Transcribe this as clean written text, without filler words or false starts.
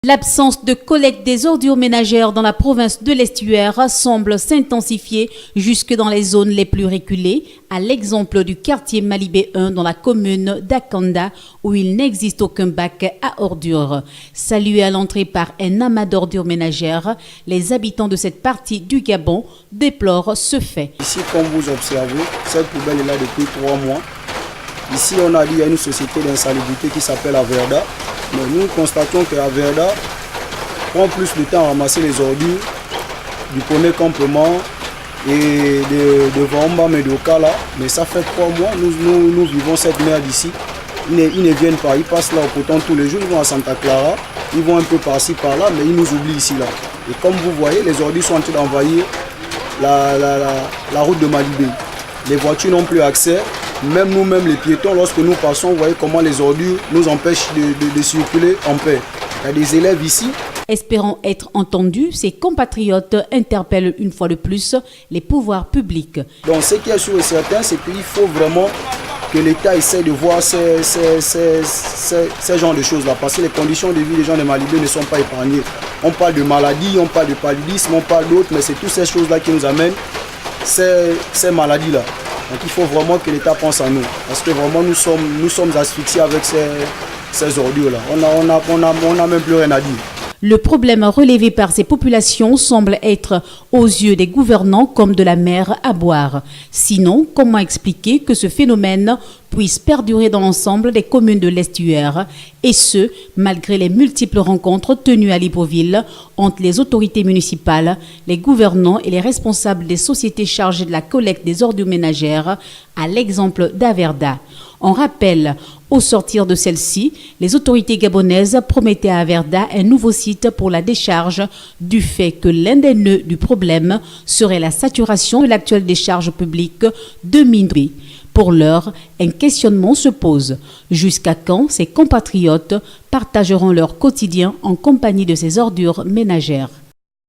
L'absence de collecte des ordures ménagères dans la province de l'Estuaire semble s'intensifier jusque dans les zones les plus reculées, à l'exemple du quartier Malibé 1 dans la commune d'Akanda où il n'existe aucun bac à ordures. Salués à l'entrée par un amas d'ordures ménagères, les habitants de cette partie du Gabon déplorent ce fait. Ici, comme vous observez, cette poubelle est là depuis 3 mois. Ici, on a dit qu'il y a une société d'insalubrité qui s'appelle Averda. Mais nous constatons que Averda prend plus de temps à ramasser les ordures du premier campement et de Vamba Medoka là. Mais ça fait 3 mois, nous vivons cette merde ici. Ils ne viennent pas, ils passent là au Poton tous les jours, ils vont à Santa Clara, ils vont un peu par-ci par-là, mais ils nous oublient ici là. Et comme vous voyez, les ordures sont en train d'envahir la route de Malibé. Les voitures n'ont plus accès. Même nous-mêmes les piétons, lorsque nous passons, vous voyez comment les ordures nous empêchent de circuler en paix. Il y a des élèves ici. Espérant être entendus, ces compatriotes interpellent une fois de plus les pouvoirs publics. Donc ce qui est sûr et certain, c'est qu'il faut vraiment que l'État essaie de voir ces genres de choses-là. Parce que les conditions de vie des gens de Malibé ne sont pas épargnées. On parle de maladies, on parle de paludisme, on parle d'autres, mais c'est toutes ces choses-là qui nous amènent ces maladies-là. Donc il faut vraiment que l'État pense à nous, parce que vraiment nous sommes asphyxiés avec ces ordures-là. On n'a même plus rien à dire. Le problème relevé par ces populations semble être aux yeux des gouvernants comme de la mer à boire. Sinon, comment expliquer que ce phénomène puisse perdurer dans l'ensemble des communes de l'Estuaire, et ce, malgré les multiples rencontres tenues à Libreville entre les autorités municipales, les gouvernants et les responsables des sociétés chargées de la collecte des ordures ménagères, à l'exemple d'Averda. On rappelle, au sortir de celle-ci, les autorités gabonaises promettaient à Averda un nouveau site pour la décharge du fait que l'un des nœuds du problème serait la saturation de l'actuelle décharge publique de Mindoué. Pour l'heure, un questionnement se pose. Jusqu'à quand ces compatriotes partageront leur quotidien en compagnie de ces ordures ménagères ?